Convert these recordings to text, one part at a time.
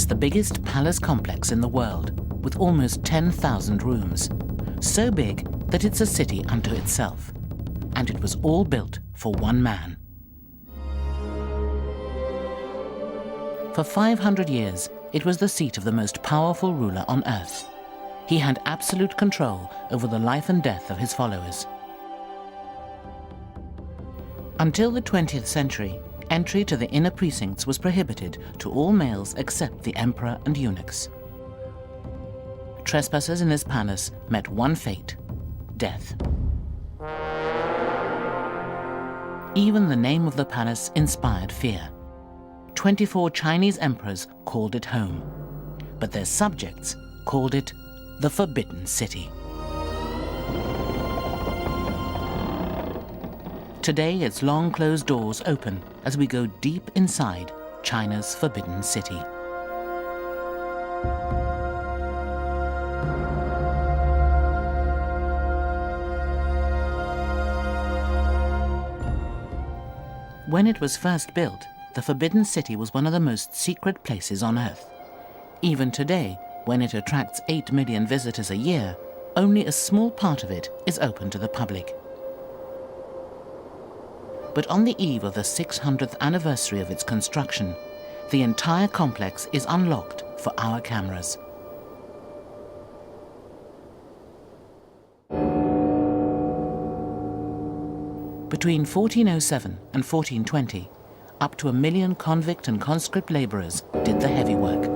It's the biggest palace complex in the world, with almost 10,000 rooms. So big that it's a city unto itself. And it was all built for one man. For 500 years, it was the seat of the most powerful ruler on earth. He had absolute control over the life and death of his followers. Until the 20th century, entry to the inner precincts was prohibited to all males except the emperor and eunuchs. Trespassers in this palace met one fate: death. Even the name of the palace inspired fear. 24 Chinese emperors called it home, but their subjects called it the Forbidden City. Today, its long closed doors open as we go deep inside China's Forbidden City. When it was first built, the Forbidden City was one of the most secret places on Earth. Even today, when it attracts 8 million visitors a year, only a small part of it is open to the public. But on the eve of the 600th anniversary of its construction, the entire complex is unlocked for our cameras. Between 1407 and 1420, up to 1 million convict and conscript laborers did the heavy work,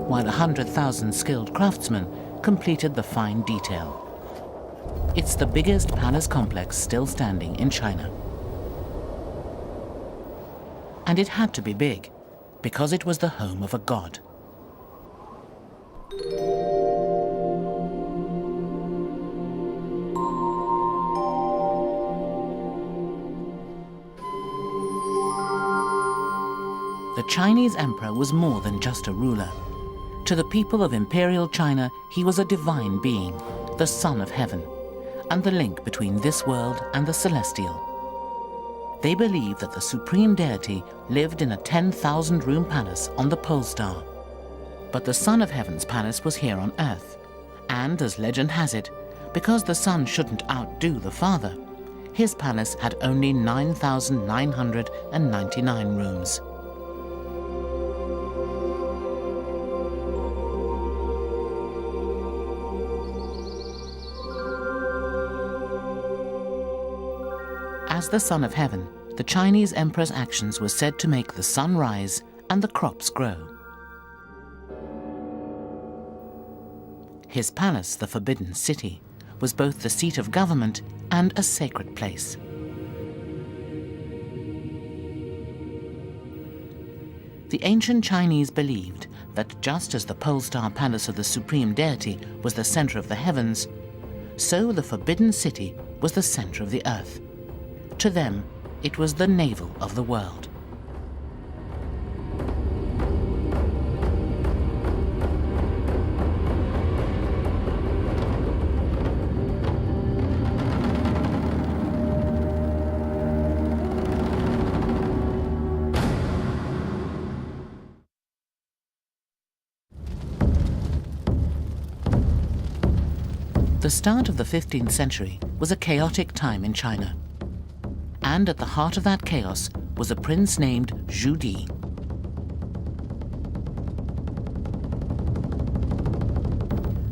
while 100,000 skilled craftsmen completed the fine detail. It's the biggest palace complex still standing in China. And it had to be big, because it was the home of a god. The Chinese emperor was more than just a ruler. To the people of imperial China, he was a divine being, the son of heaven, and the link between this world and the celestial. They believed that the supreme deity lived in a 10,000-room palace on the pole star. But the son of heaven's palace was here on earth, and as legend has it, because the son shouldn't outdo the father, his palace had only 9,999 rooms. As the son of heaven, the Chinese emperor's actions were said to make the sun rise and the crops grow. His palace, the Forbidden City, was both the seat of government and a sacred place. The ancient Chinese believed that just as the pole star palace of the supreme deity was the center of the heavens, so the Forbidden City was the center of the earth. To them, it was the navel of the world. The start of the 15th century was a chaotic time in China. And at the heart of that chaos was a prince named Zhu Di.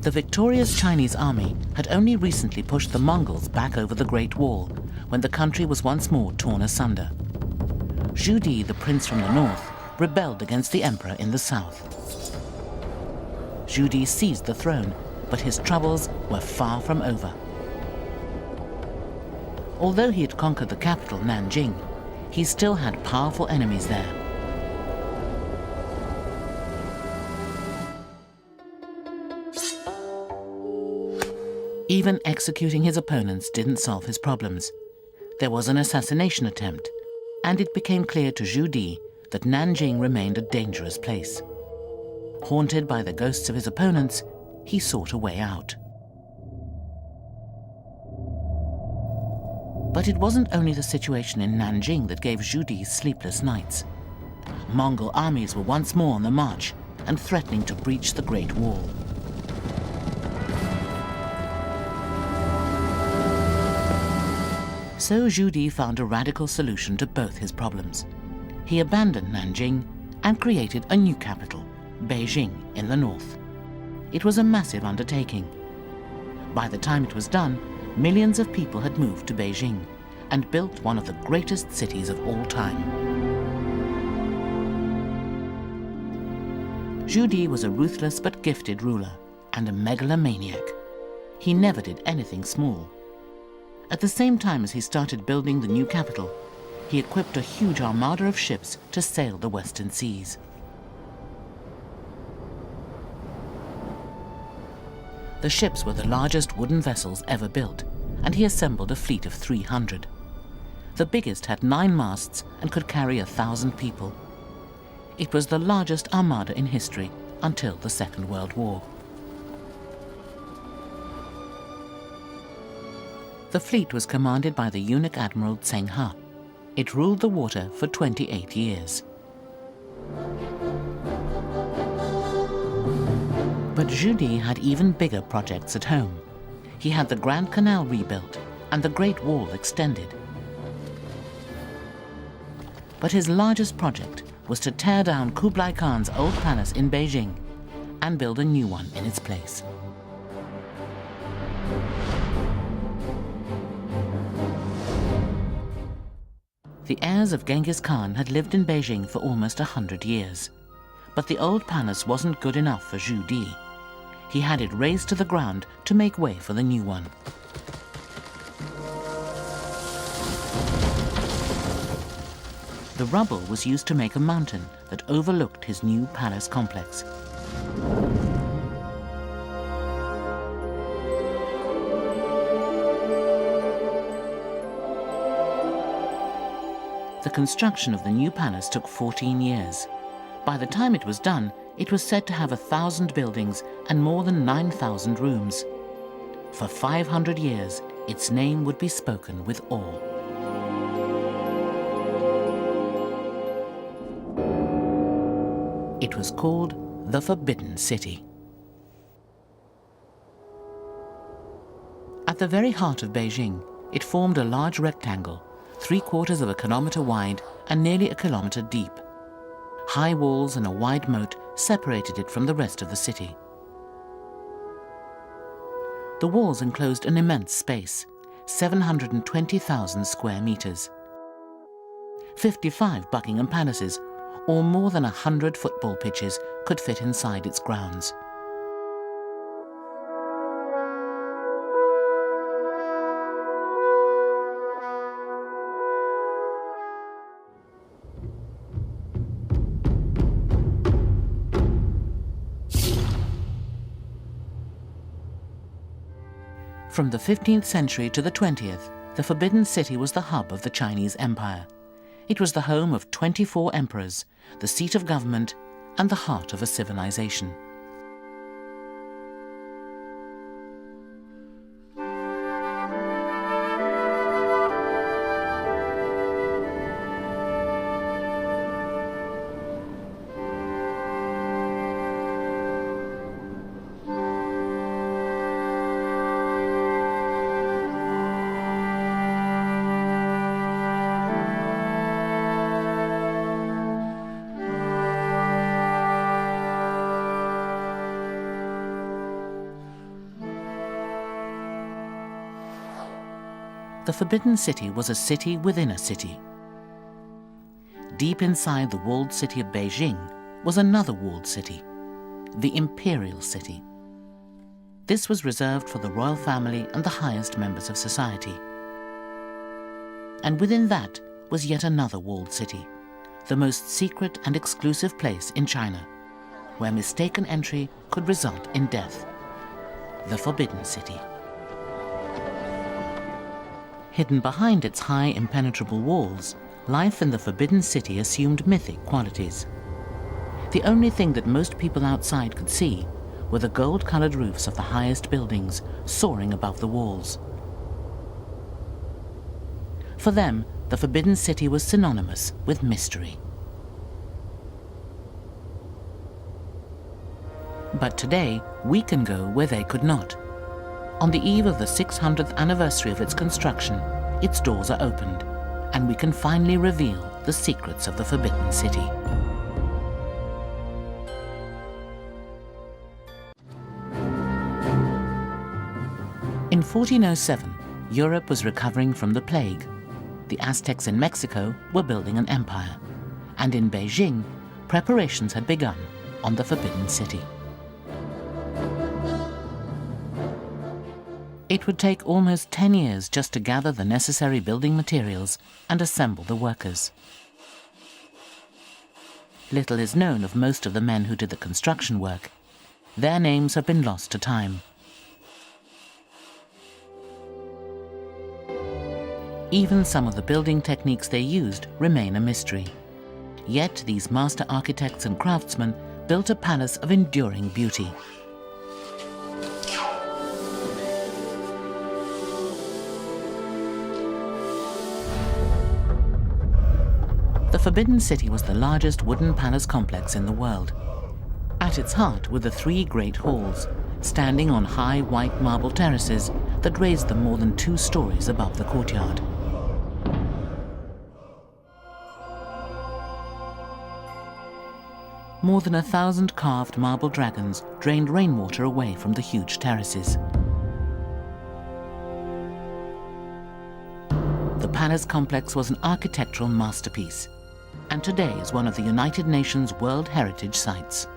The victorious Chinese army had only recently pushed the Mongols back over the Great Wall, when the country was once more torn asunder. Zhu Di, the prince from the north, rebelled against the emperor in the south. Zhu Di seized the throne, but his troubles were far from over. Although he had conquered the capital, Nanjing, he still had powerful enemies there. Even executing his opponents didn't solve his problems. There was an assassination attempt, and it became clear to Zhu Di that Nanjing remained a dangerous place. Haunted by the ghosts of his opponents, he sought a way out. But it wasn't only the situation in Nanjing that gave Zhu Di sleepless nights. Mongol armies were once more on the march, and threatening to breach the Great Wall. So Zhu Di found a radical solution to both his problems. He abandoned Nanjing and created a new capital, Beijing, in the north. It was a massive undertaking. By the time it was done, millions of people had moved to Beijing and built one of the greatest cities of all time. Zhu Di was a ruthless but gifted ruler and a megalomaniac. He never did anything small. At the same time as he started building the new capital, he equipped a huge armada of ships to sail the western seas. The ships were the largest wooden vessels ever built, and he assembled a fleet of 300. The biggest had 9 masts and could carry 1,000 people. It was the largest armada in history until the Second World War. The fleet was commanded by the eunuch admiral Zheng He. It ruled the water for 28 years. But Zhu Di had even bigger projects at home. He had the Grand Canal rebuilt and the Great Wall extended. But his largest project was to tear down Kublai Khan's old palace in Beijing and build a new one in its place. The heirs of Genghis Khan had lived in Beijing for almost 100 years. But the old palace wasn't good enough for Zhu Di. He had it razed to the ground to make way for the new one. The rubble was used to make a mountain that overlooked his new palace complex. The construction of the new palace took 14 years. By the time it was done, it was said to have 1,000 buildings and more than 9,000 rooms. For 500 years, its name would be spoken with awe. It was called the Forbidden City. At the very heart of Beijing, it formed a large rectangle, 3/4 of a kilometer wide and nearly a kilometer deep. High walls and a wide moat separated it from the rest of the city. The walls enclosed an immense space, 720,000 square meters. 55 Buckingham Palaces, or more than 100 football pitches, could fit inside its grounds. From the 15th century to the 20th, the Forbidden City was the hub of the Chinese Empire. It was the home of 24 emperors, the seat of government, and the heart of a civilization. The Forbidden City was a city within a city. Deep inside the walled city of Beijing was another walled city, the Imperial City. This was reserved for the royal family and the highest members of society. And within that was yet another walled city, the most secret and exclusive place in China, where mistaken entry could result in death, the Forbidden City. Hidden behind its high, impenetrable walls, life in the Forbidden City assumed mythic qualities. The only thing that most people outside could see were the gold-colored roofs of the highest buildings soaring above the walls. For them, the Forbidden City was synonymous with mystery. But today, we can go where they could not. On the eve of the 600th anniversary of its construction, its doors are opened, and we can finally reveal the secrets of the Forbidden City. In 1407, Europe was recovering from the plague. The Aztecs in Mexico were building an empire, and in Beijing, preparations had begun on the Forbidden City. It would take almost 10 years just to gather the necessary building materials and assemble the workers. Little is known of most of the men who did the construction work. Their names have been lost to time. Even some of the building techniques they used remain a mystery. Yet these master architects and craftsmen built a palace of enduring beauty. The Forbidden City was the largest wooden palace complex in the world. At its heart were the three great halls, standing on high white marble terraces that raised them more than 2 stories above the courtyard. More than 1,000 carved marble dragons drained rainwater away from the huge terraces. The palace complex was an architectural masterpiece, and today is one of the United Nations World Heritage Sites.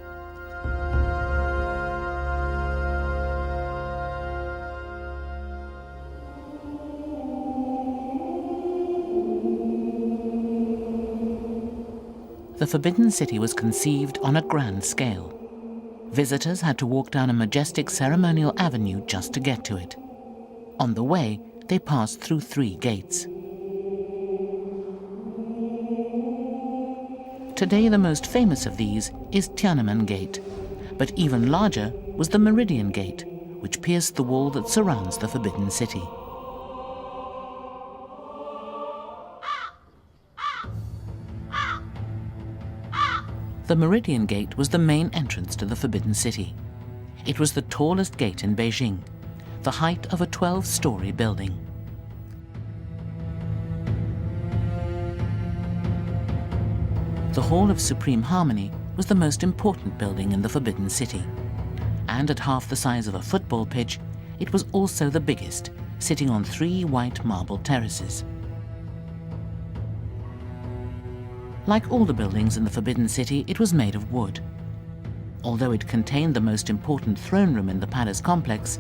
The Forbidden City was conceived on a grand scale. Visitors had to walk down a majestic ceremonial avenue just to get to it. On the way, they passed through 3 gates. Today, the most famous of these is Tiananmen Gate, but even larger was the Meridian Gate, which pierced the wall that surrounds the Forbidden City. The Meridian Gate was the main entrance to the Forbidden City. It was the tallest gate in Beijing, the height of a 12-story building. The Hall of Supreme Harmony was the most important building in the Forbidden City, and at half the size of a football pitch, it was also the biggest, sitting on 3 white marble terraces. Like all the buildings in the Forbidden City, it was made of wood. Although it contained the most important throne room in the palace complex,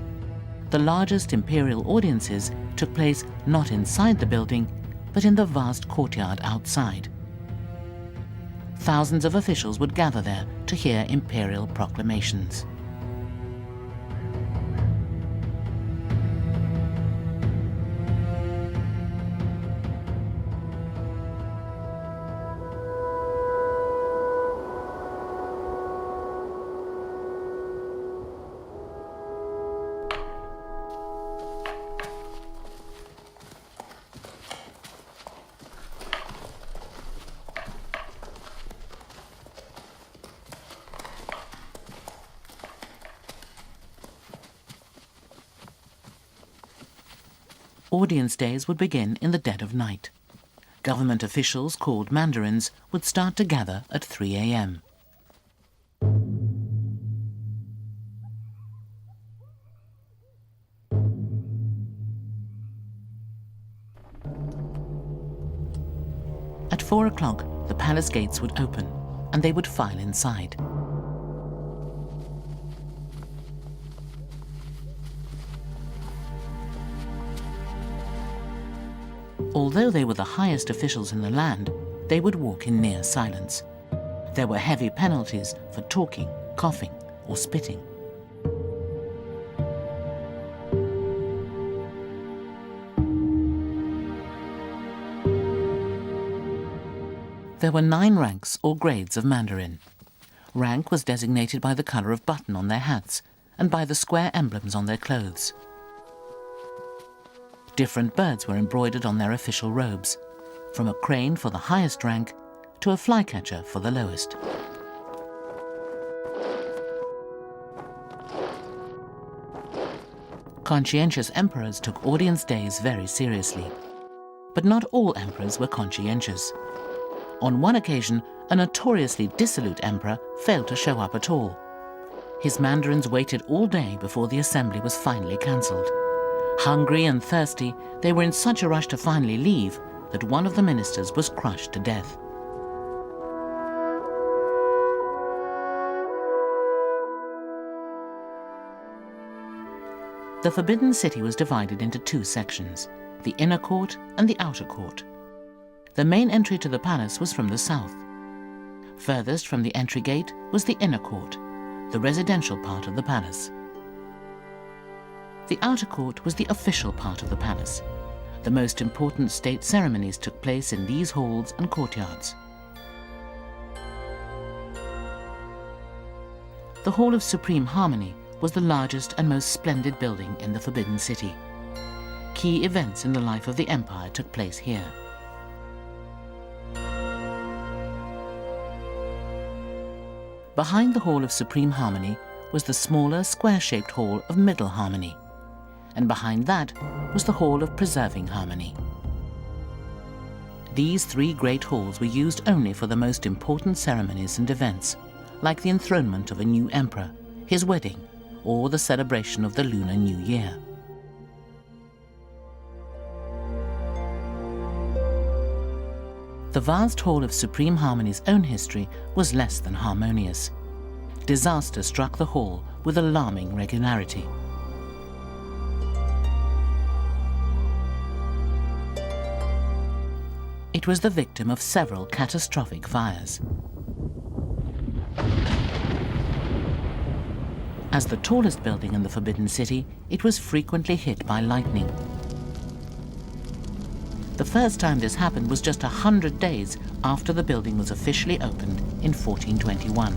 the largest imperial audiences took place not inside the building, but in the vast courtyard outside. Thousands of officials would gather there to hear imperial proclamations. Audience days would begin in the dead of night. Government officials, called mandarins, would start to gather at 3 a.m. At 4 o'clock, the palace gates would open, and they would file inside. Although they were the highest officials in the land, they would walk in near silence. There were heavy penalties for talking, coughing, or spitting. There were 9 ranks or grades of Mandarin. Rank was designated by the color of button on their hats and by the square emblems on their clothes. Different birds were embroidered on their official robes, from a crane for the highest rank to a flycatcher for the lowest. Conscientious emperors took audience days very seriously. But not all emperors were conscientious. On one occasion, a notoriously dissolute emperor failed to show up at all. His mandarins waited all day before the assembly was finally cancelled. Hungry and thirsty, they were in such a rush to finally leave that one of the ministers was crushed to death. The Forbidden City was divided into two sections, the inner court and the outer court. The main entry to the palace was from the south. Furthest from the entry gate was the inner court, the residential part of the palace. The outer court was the official part of the palace. The most important state ceremonies took place in these halls and courtyards. The Hall of Supreme Harmony was the largest and most splendid building in the Forbidden City. Key events in the life of the empire took place here. Behind the Hall of Supreme Harmony was the smaller, square-shaped Hall of Middle Harmony, and behind that was the Hall of Preserving Harmony. These three great halls were used only for the most important ceremonies and events, like the enthronement of a new emperor, his wedding, or the celebration of the Lunar New Year. The vast Hall of Supreme Harmony's own history was less than harmonious. Disaster struck the hall with alarming regularity. It was the victim of several catastrophic fires. As the tallest building in the Forbidden City, it was frequently hit by lightning. The first time this happened was just 100 days after the building was officially opened in 1421.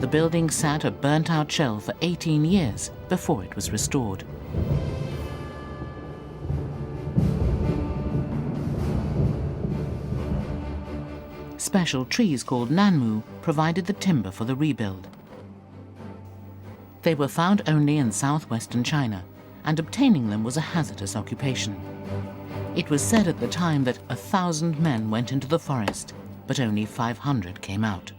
The building sat a burnt-out shell for 18 years before it was restored. Special trees called nanmu provided the timber for the rebuild. They were found only in southwestern China, and obtaining them was a hazardous occupation. It was said at the time that 1,000 men went into the forest, but only 500 came out.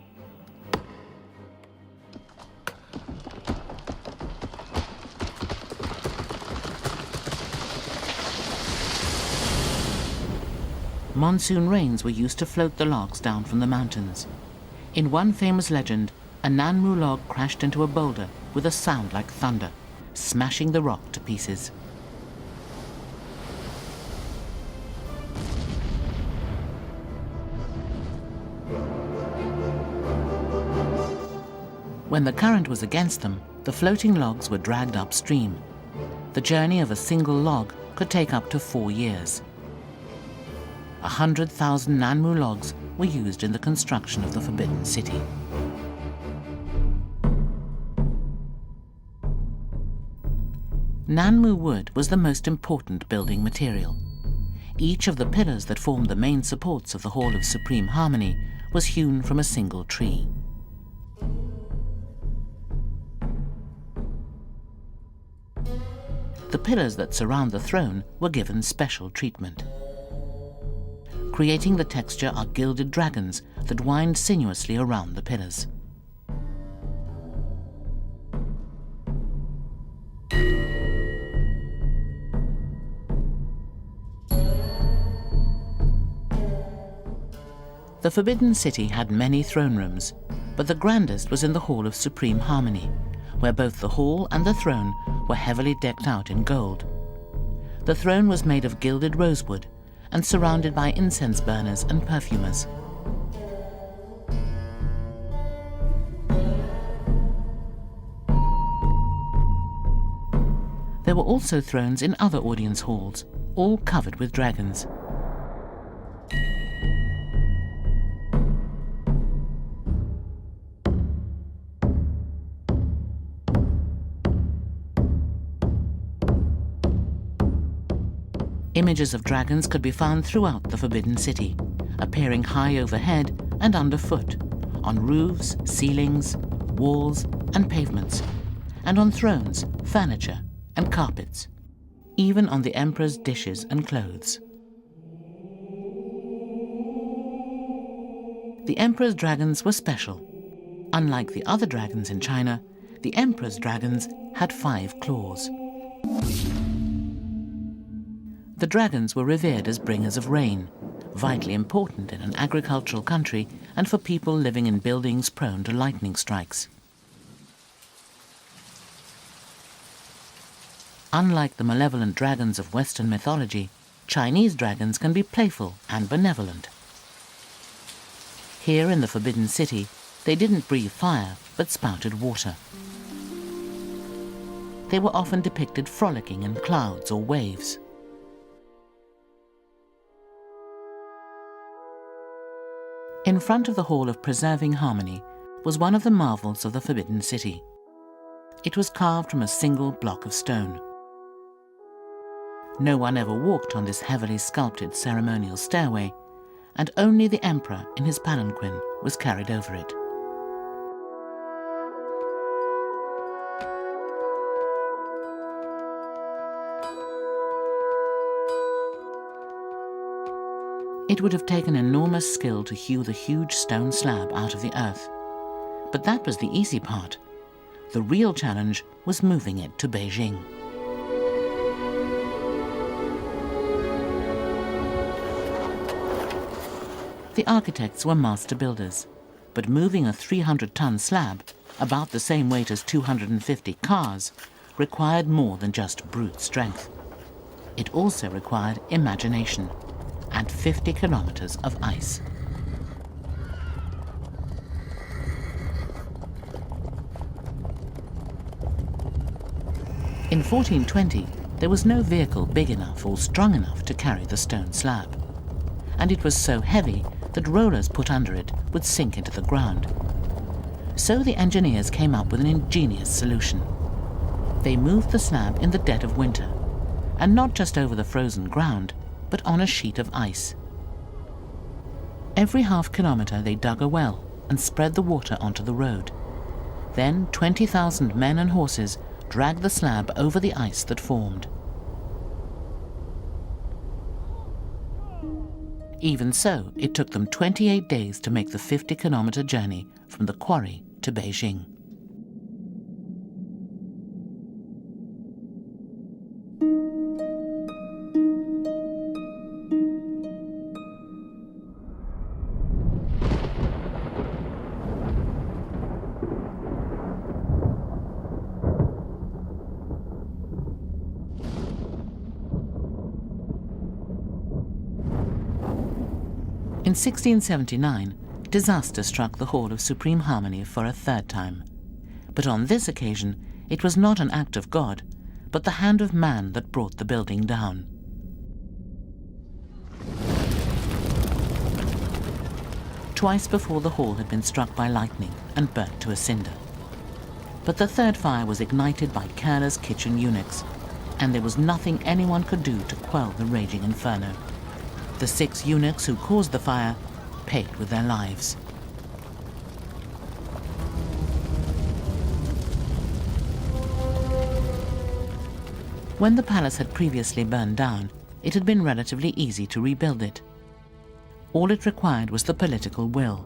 Monsoon rains were used to float the logs down from the mountains. In one famous legend, a nanmu log crashed into a boulder with a sound like thunder, smashing the rock to pieces. When the current was against them, the floating logs were dragged upstream. The journey of a single log could take up to 4 years. 100,000 nanmu logs were used in the construction of the Forbidden City. Nanmu wood was the most important building material. Each of the pillars that formed the main supports of the Hall of Supreme Harmony was hewn from a single tree. The pillars that surround the throne were given special treatment. Creating the texture are gilded dragons that wind sinuously around the pillars. The Forbidden City had many throne rooms, but the grandest was in the Hall of Supreme Harmony, where both the hall and the throne were heavily decked out in gold. The throne was made of gilded rosewood and surrounded by incense burners and perfumers. There were also thrones in other audience halls, all covered with dragons. Images of dragons could be found throughout the Forbidden City, appearing high overhead and underfoot, on roofs, ceilings, walls, and pavements, and on thrones, furniture, and carpets, even on the emperor's dishes and clothes. The emperor's dragons were special. Unlike the other dragons in China, the emperor's dragons had 5 claws. The dragons were revered as bringers of rain, vitally important in an agricultural country and for people living in buildings prone to lightning strikes. Unlike the malevolent dragons of Western mythology, Chinese dragons can be playful and benevolent. Here in the Forbidden City, they didn't breathe fire, but spouted water. They were often depicted frolicking in clouds or waves. In front of the Hall of Preserving Harmony was one of the marvels of the Forbidden City. It was carved from a single block of stone. No one ever walked on this heavily sculpted ceremonial stairway, and only the emperor in his palanquin was carried over it. It would have taken enormous skill to hew the huge stone slab out of the earth. But that was the easy part. The real challenge was moving it to Beijing. The architects were master builders, but moving a 300-ton slab, about the same weight as 250 cars, required more than just brute strength. It also required imagination and 50 kilometers of ice. In 1420, there was no vehicle big enough or strong enough to carry the stone slab, and it was so heavy that rollers put under it would sink into the ground. So the engineers came up with an ingenious solution. They moved the slab in the dead of winter, and not just over the frozen ground, but on a sheet of ice. Every half-kilometer they dug a well and spread the water onto the road. Then 20,000 men and horses dragged the slab over the ice that formed. Even so, it took them 28 days to make the 50-kilometer journey from the quarry to Beijing. In 1679, disaster struck the Hall of Supreme Harmony for a 3rd time. But on this occasion, it was not an act of God, but the hand of man that brought the building down. Twice before the hall had been struck by lightning and burnt to a cinder. But the 3rd fire was ignited by careless kitchen eunuchs, and there was nothing anyone could do to quell the raging inferno. The 6 eunuchs who caused the fire paid with their lives. When the palace had previously burned down, it had been relatively easy to rebuild it. All it required was the political will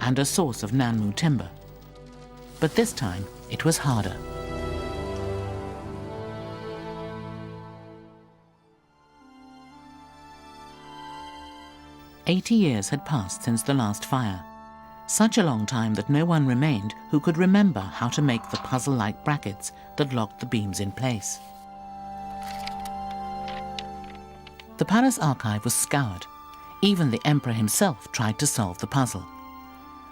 and a source of Nanmu timber. But this time, it was harder. "80 years had passed since the last fire, such a long time that no one remained who could remember how to make the puzzle-like brackets that locked the beams in place. The palace archive was scoured. Even the emperor himself tried to solve the puzzle.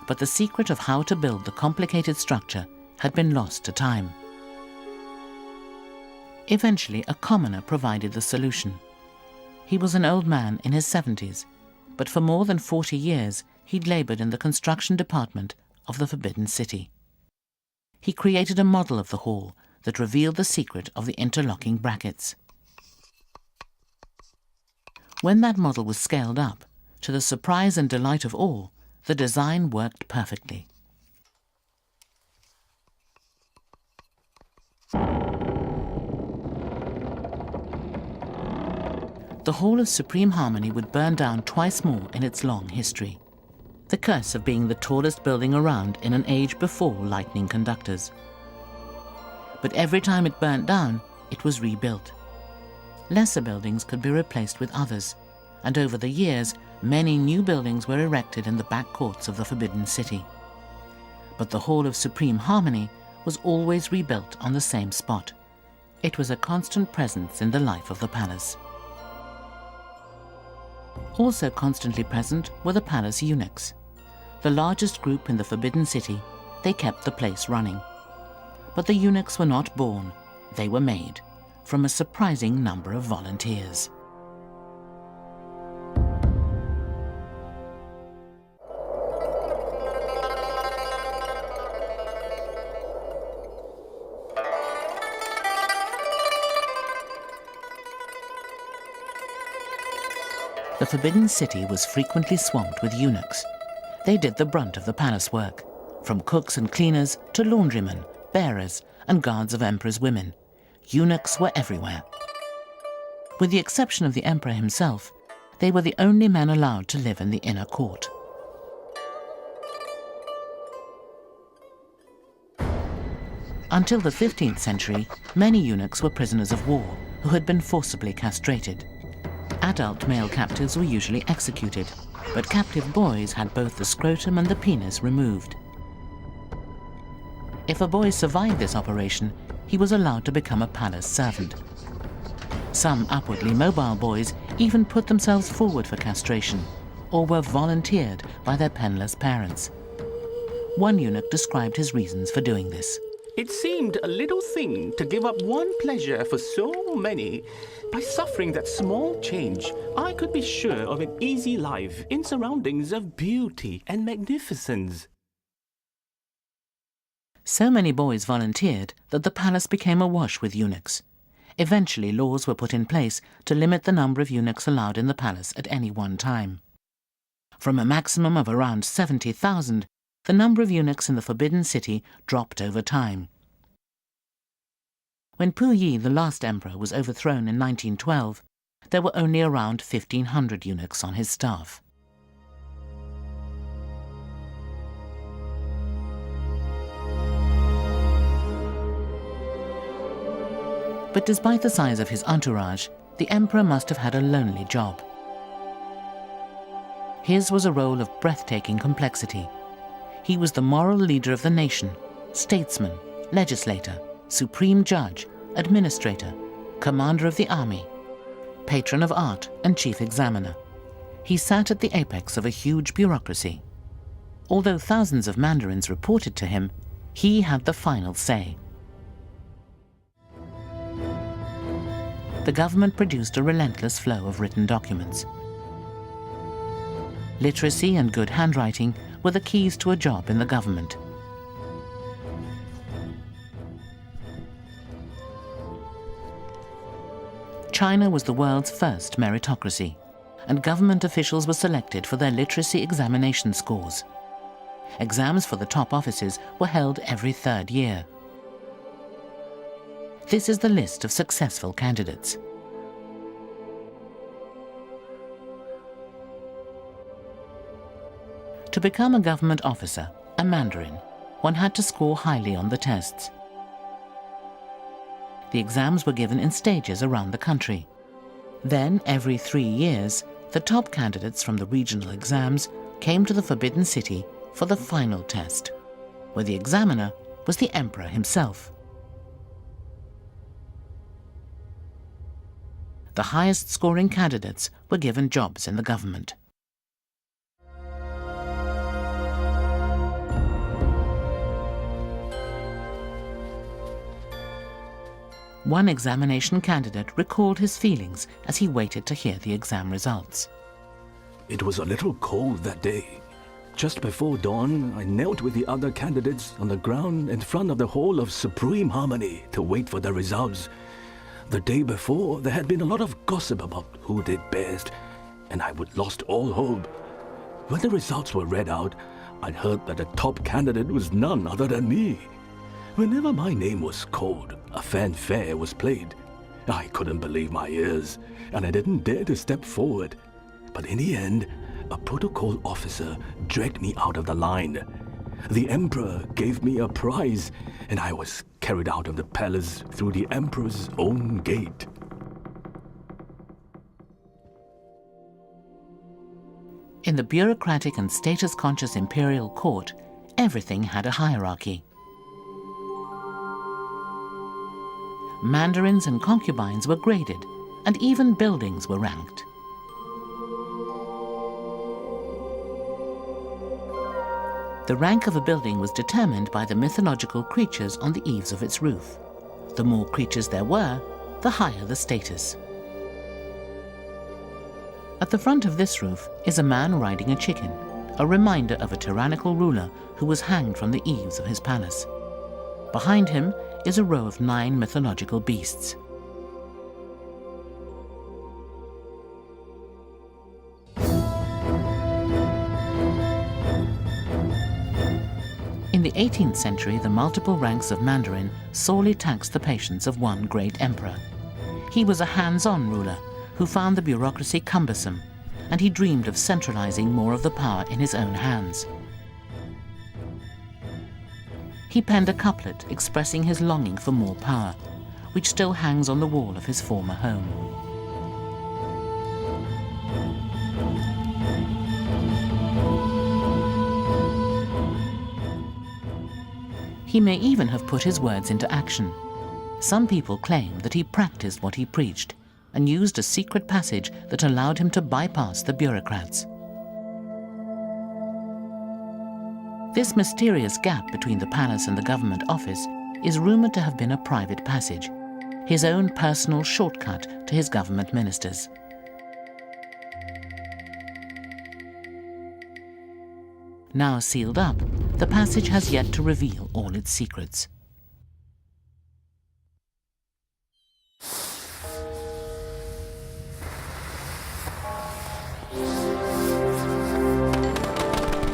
But the secret of how to build the complicated structure had been lost to time. Eventually, a commoner provided the solution. He was an old man in his 70s, but for more than 40 years he'd labored in the construction department of the Forbidden City. He created a model of the hall that revealed the secret of the interlocking brackets. When that model was scaled up, to the surprise and delight of all, The design worked perfectly. The Hall of Supreme Harmony would burn down twice more in its long history. The curse of being the tallest building around in an age before lightning conductors. But every time it burnt down, it was rebuilt. Lesser buildings could be replaced with others, and over the years, many new buildings were erected in the back courts of the Forbidden City. But the Hall of Supreme Harmony was always rebuilt on the same spot. It was a constant presence in the life of the palace. Also constantly present were the palace eunuchs. The largest group in the Forbidden City, they kept the place running. But the eunuchs were not born, they were made, from a surprising number of volunteers. The Forbidden City was frequently swamped with eunuchs. They did the brunt of the palace work, from cooks and cleaners to laundrymen, bearers, and guards of emperors' women. Eunuchs were everywhere. With the exception of the emperor himself, they were the only men allowed to live in the inner court. Until the 15th century, many eunuchs were prisoners of war who had been forcibly castrated. Adult male captives were usually executed, but captive boys had both the scrotum and the penis removed. If a boy survived this operation, he was allowed to become a palace servant. Some upwardly mobile boys even put themselves forward for castration, or were volunteered by their penniless parents. One eunuch described his reasons for doing this. It seemed a little thing to give up one pleasure for so many. By suffering that small change, I could be sure of an easy life in surroundings of beauty and magnificence. So many boys volunteered that the palace became awash with eunuchs. Eventually, laws were put in place to limit the number of eunuchs allowed in the palace at any one time. From a maximum of around 70,000, the number of eunuchs in the Forbidden City dropped over time. When Puyi, the last emperor, was overthrown in 1912, there were only around 1,500 eunuchs on his staff. But despite the size of his entourage, the emperor must have had a lonely job. His was a role of breathtaking complexity. He was the moral leader of the nation, statesman, legislator, supreme judge, administrator, commander of the army, patron of art, and chief examiner. He sat at the apex of a huge bureaucracy. Although thousands of mandarins reported to him, he had the final say. The government produced a relentless flow of written documents. Literacy and good handwriting were the keys to a job in the government. China was the world's first meritocracy, and government officials were selected for their literacy examination scores. Exams for the top offices were held every third year. This is the list of successful candidates. To become a government officer, a mandarin, one had to score highly on the tests. The exams were given in stages around the country. Then, every 3 years, the top candidates from the regional exams came to the Forbidden City for the final test, where the examiner was the emperor himself. The highest scoring candidates were given jobs in the government. One examination candidate recalled his feelings as he waited to hear the exam results. It was a little cold that day. Just before dawn, I knelt with the other candidates on the ground in front of the Hall of Supreme Harmony to wait for the results. The day before, there had been a lot of gossip about who did best, and I would lost all hope. When the results were read out, I'd heard that the top candidate was none other than me. Whenever my name was called, a fanfare was played. I couldn't believe my ears, and I didn't dare to step forward. But in the end, a protocol officer dragged me out of the line. The emperor gave me a prize, and I was carried out of the palace through the emperor's own gate. In the bureaucratic and status-conscious imperial court, everything had a hierarchy. Mandarins and concubines were graded, and even buildings were ranked. The rank of a building was determined by the mythological creatures on the eaves of its roof. The more creatures there were, the higher the status. At the front of this roof is a man riding a chicken, a reminder of a tyrannical ruler who was hanged from the eaves of his palace. Behind him is a row of 9 mythological beasts. In the 18th century, the multiple ranks of Mandarin sorely taxed the patience of one great emperor. He was a hands-on ruler who found the bureaucracy cumbersome, and he dreamed of centralizing more of the power in his own hands. He penned a couplet expressing his longing for more power, which still hangs on the wall of his former home. He may even have put his words into action. Some people claim that he practiced what he preached and used a secret passage that allowed him to bypass the bureaucrats. This mysterious gap between the palace and the government office is rumored to have been a private passage, his own personal shortcut to his government ministers. Now sealed up, the passage has yet to reveal all its secrets.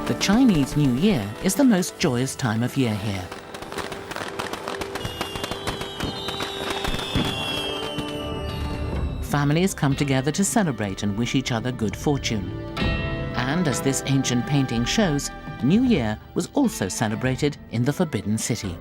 The Chinese New Year is the most joyous time of year here. Families come together to celebrate and wish each other good fortune. And as this ancient painting shows, New Year was also celebrated in the Forbidden City.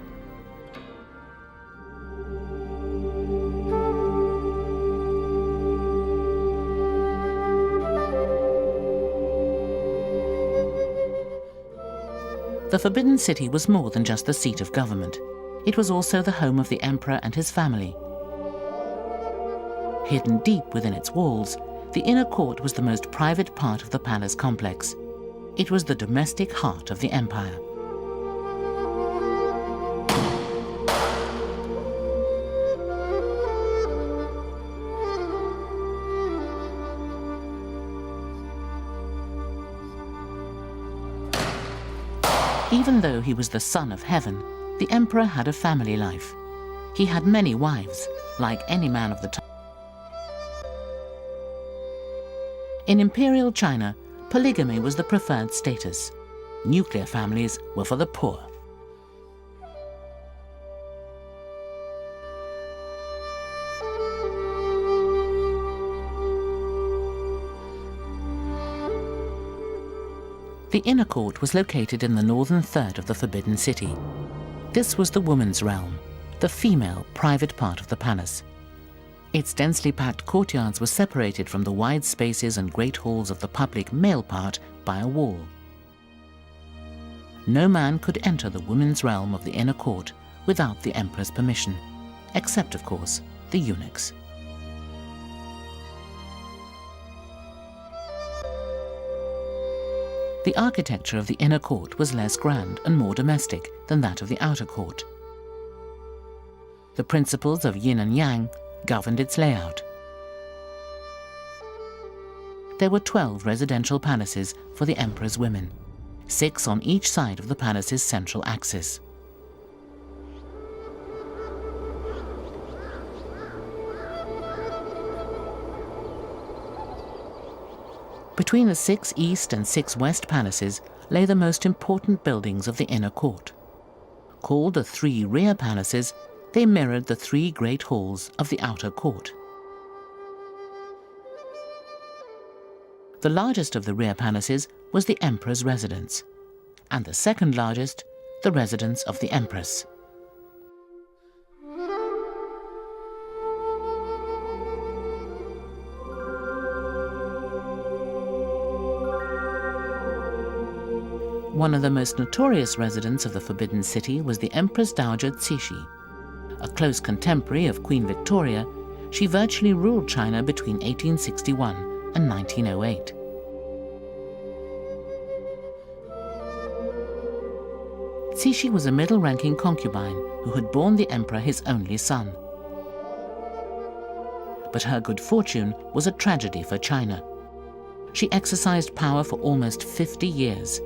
The Forbidden City was more than just the seat of government. It was also the home of the emperor and his family. Hidden deep within its walls, the inner court was the most private part of the palace complex. It was the domestic heart of the empire. Even though he was the son of heaven, the emperor had a family life. He had many wives, like any man of the time. In imperial China, polygamy was the preferred status. Nuclear families were for the poor. The inner court was located in the northern third of the Forbidden City. This was the woman's realm, the female private part of the palace. Its densely packed courtyards were separated from the wide spaces and great halls of the public male part by a wall. No man could enter the women's realm of the inner court without the emperor's permission, except, of course, the eunuchs. The architecture of the inner court was less grand and more domestic than that of the outer court. The principles of yin and yang governed its layout. There were 12 residential palaces for the emperor's women, 6 on each side of the palace's central axis. Between the 6 east and 6 west palaces lay the most important buildings of the inner court. Called the 3 rear palaces, they mirrored the 3 great halls of the outer court. The largest of the rear palaces was the emperor's residence, and the second largest, the residence of the empress. One of the most notorious residents of the Forbidden City was the Empress Dowager Cixi. A close contemporary of Queen Victoria, she virtually ruled China between 1861 and 1908. Cixi was a middle-ranking concubine who had borne the emperor his only son. But her good fortune was a tragedy for China. She exercised power for almost 50 years,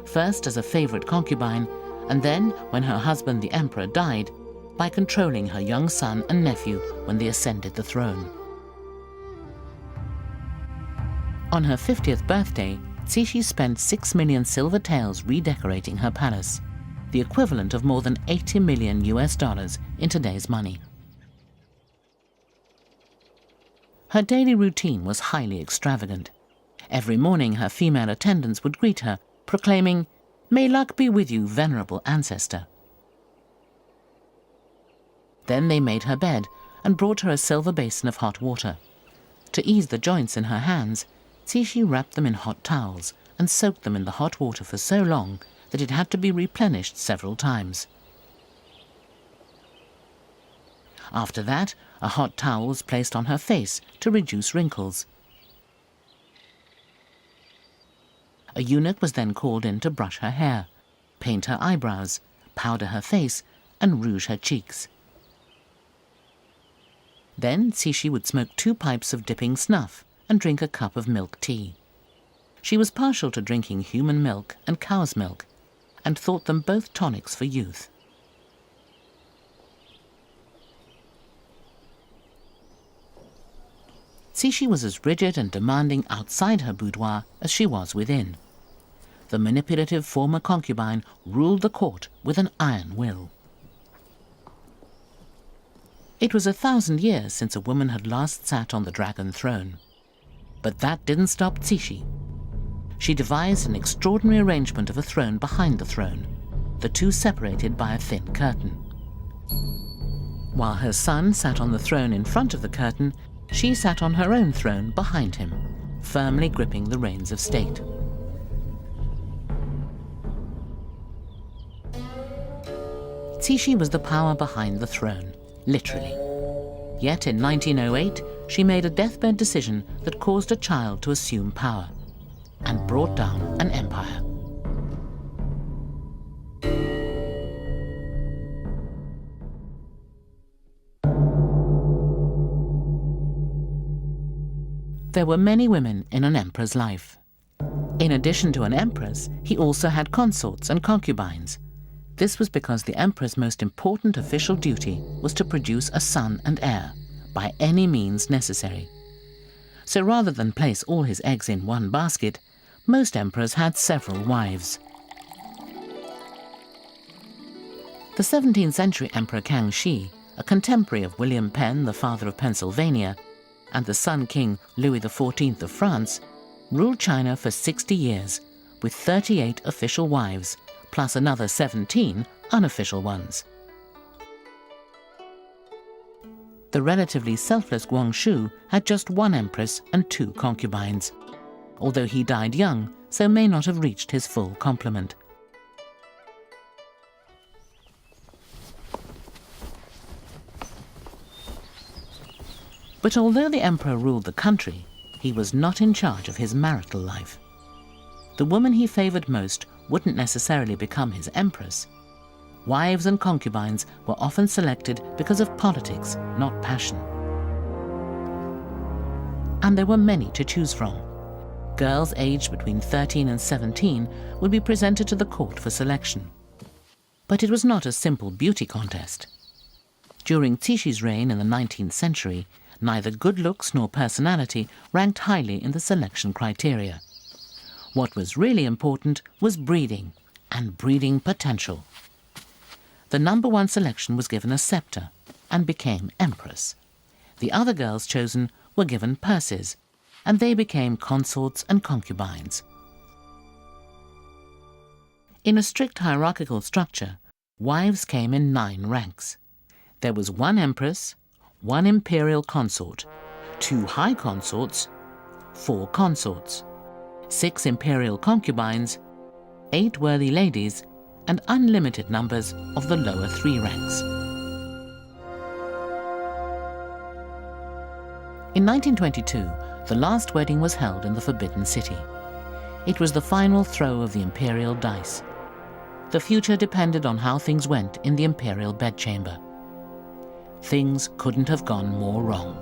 first as a favorite concubine, and then, when her husband the emperor died, by controlling her young son and nephew when they ascended the throne. On her 50th birthday, Cixi spent 6 million silver taels redecorating her palace, the equivalent of more than $80 million in today's money. Her daily routine was highly extravagant. Every morning her female attendants would greet her, proclaiming, "May luck be with you, venerable ancestor." Then they made her bed and brought her a silver basin of hot water. To ease the joints in her hands, Cixi wrapped them in hot towels and soaked them in the hot water for so long that it had to be replenished several times. After that, a hot towel was placed on her face to reduce wrinkles. A eunuch was then called in to brush her hair, paint her eyebrows, powder her face, and rouge her cheeks. Then Cixi would smoke 2 pipes of dipping snuff and drink a cup of milk tea. She was partial to drinking human milk and cow's milk, and thought them both tonics for youth. Cixi was as rigid and demanding outside her boudoir as she was within. The manipulative former concubine ruled the court with an iron will. It was 1,000 years since a woman had last sat on the dragon throne. But that didn't stop Cixi. She devised an extraordinary arrangement of a throne behind the throne, the two separated by a thin curtain. While her son sat on the throne in front of the curtain, she sat on her own throne behind him, firmly gripping the reins of state. Cixi was the power behind the throne, literally. Yet in 1908, she made a deathbed decision that caused a child to assume power and brought down an empire. There were many women in an emperor's life. In addition to an empress, he also had consorts and concubines. This was because the emperor's most important official duty was to produce a son and heir, by any means necessary. So rather than place all his eggs in one basket, most emperors had several wives. The 17th century Emperor Kangxi, a contemporary of William Penn, the father of Pennsylvania, and the Sun King Louis XIV of France, ruled China for 60 years, with 38 official wives, plus another 17 unofficial ones. The relatively selfless Guangxu had just 1 empress and 2 concubines, although he died young, so may not have reached his full complement. But although the emperor ruled the country, he was not in charge of his marital life. The woman he favored most wouldn't necessarily become his empress. Wives and concubines were often selected because of politics, not passion. And there were many to choose from. Girls aged between 13 and 17 would be presented to the court for selection. But it was not a simple beauty contest. During Cixi's reign in the 19th century, Neither good looks nor personality ranked highly in the selection criteria. What was really important was breeding, and breeding potential. The number one selection was given a scepter and became empress. The other girls chosen were given purses, and they became consorts and concubines. In a strict hierarchical structure, wives came in 9 ranks. There was 1 empress, 1 imperial consort, 2 high consorts, 4 consorts, 6 imperial concubines, 8 worthy ladies, and unlimited numbers of the lower 3 ranks. In 1922, the last wedding was held in the Forbidden City. It was the final throw of the imperial dice. The future depended on how things went in the imperial bedchamber. Things couldn't have gone more wrong.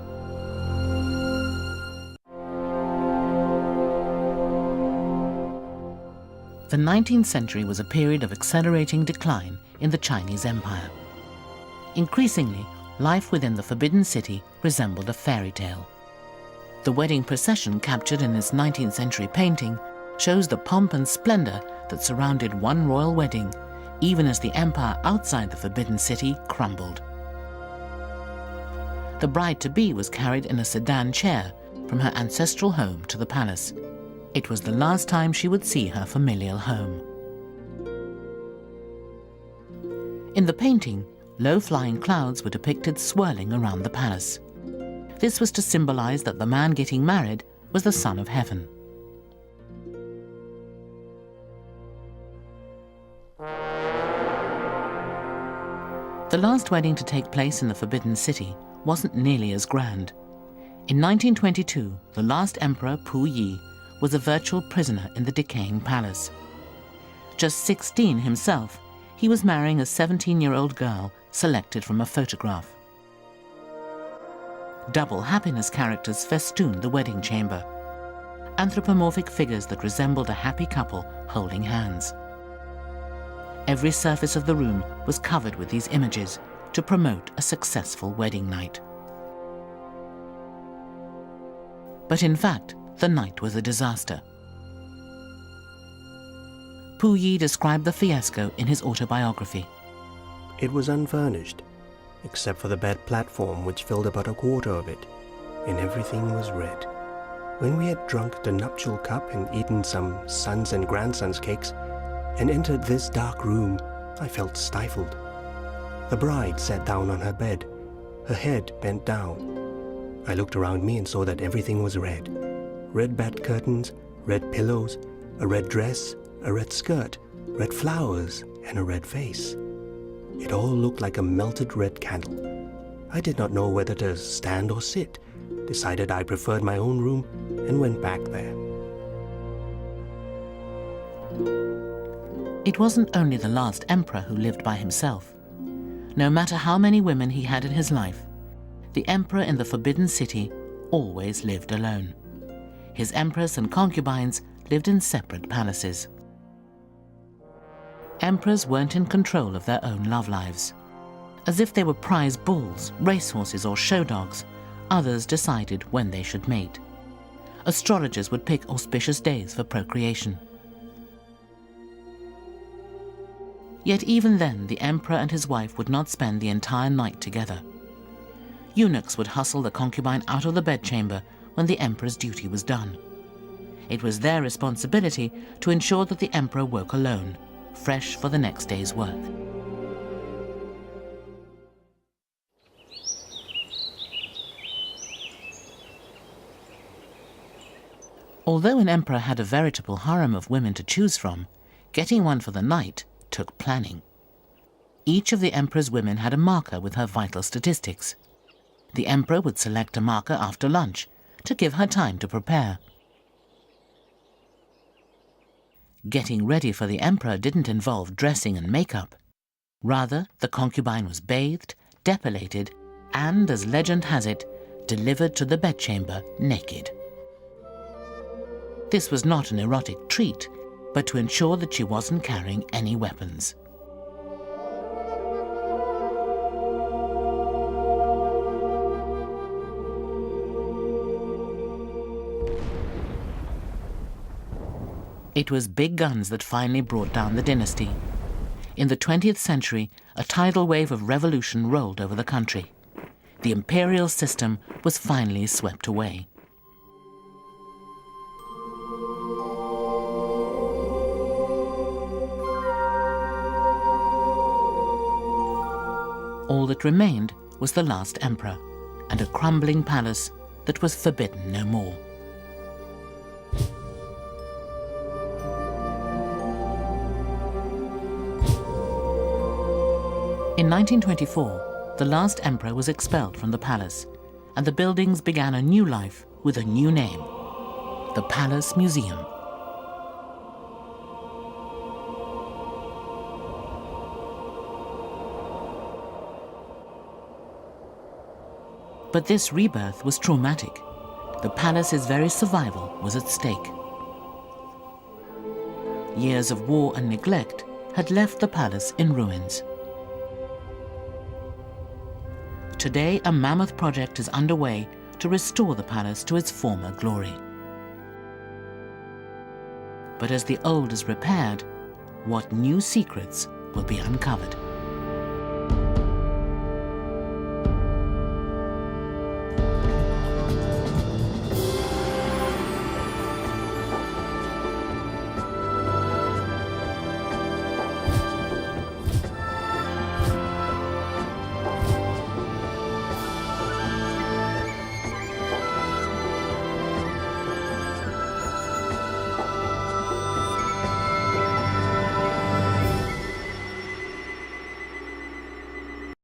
The 19th century was a period of accelerating decline in the Chinese Empire. Increasingly, life within the Forbidden City resembled a fairy tale. The wedding procession captured in this 19th century painting shows the pomp and splendor that surrounded one royal wedding, even as the empire outside the Forbidden City crumbled. The bride-to-be was carried in a sedan chair from her ancestral home to the palace. It was the last time she would see her familial home. In the painting, low-flying clouds were depicted swirling around the palace. This was to symbolize that the man getting married was the son of heaven. The last wedding to take place in the Forbidden City wasn't nearly as grand. In 1922, the last emperor, Pu Yi, was a virtual prisoner in the decaying palace. Just 16 himself, he was marrying a 17-year-old girl selected from a photograph. Double happiness characters festooned the wedding chamber, anthropomorphic figures that resembled a happy couple holding hands. Every surface of the room was covered with these images to promote a successful wedding night. But in fact, the night was a disaster. Pu Yi described the fiasco in his autobiography. It was unfurnished, except for the bed platform which filled about a quarter of it, and everything was red. When we had drunk the nuptial cup and eaten some sons' and grandsons' cakes, and entered this dark room, I felt stifled. The bride sat down on her bed, her head bent down. I looked around me and saw that everything was red. Red bed curtains, red pillows, a red dress, a red skirt, red flowers, and a red face. It all looked like a melted red candle. I did not know whether to stand or sit, decided I preferred my own room, and went back there. It wasn't only the last emperor who lived by himself. No matter how many women he had in his life, the emperor in the Forbidden City always lived alone. His empress and concubines lived in separate palaces. Emperors weren't in control of their own love lives. As if they were prize bulls, racehorses, or show dogs, others decided when they should mate. Astrologers would pick auspicious days for procreation. Yet even then, the emperor and his wife would not spend the entire night together. Eunuchs would hustle the concubine out of the bedchamber when the emperor's duty was done. It was their responsibility to ensure that the emperor woke alone, fresh for the next day's work. Although an emperor had a veritable harem of women to choose from, getting one for the night took planning. Each of the emperor's women had a marker with her vital statistics. The emperor would select a marker after lunch to give her time to prepare. Getting ready for the emperor didn't involve dressing and makeup. Rather, the concubine was bathed, depilated, and, as legend has it, delivered to the bedchamber naked. This was not an erotic treat, but to ensure that she wasn't carrying any weapons. It was big guns that finally brought down the dynasty. In the 20th century, a tidal wave of revolution rolled over the country. The imperial system was finally swept away. All that remained was the last emperor and a crumbling palace that was forbidden no more. In 1924, the last emperor was expelled from the palace, and the buildings began a new life with a new name, the Palace Museum. But this rebirth was traumatic. The palace's very survival was at stake. Years of war and neglect had left the palace in ruins. Today, a mammoth project is underway to restore the palace to its former glory. But as the old is repaired, what new secrets will be uncovered?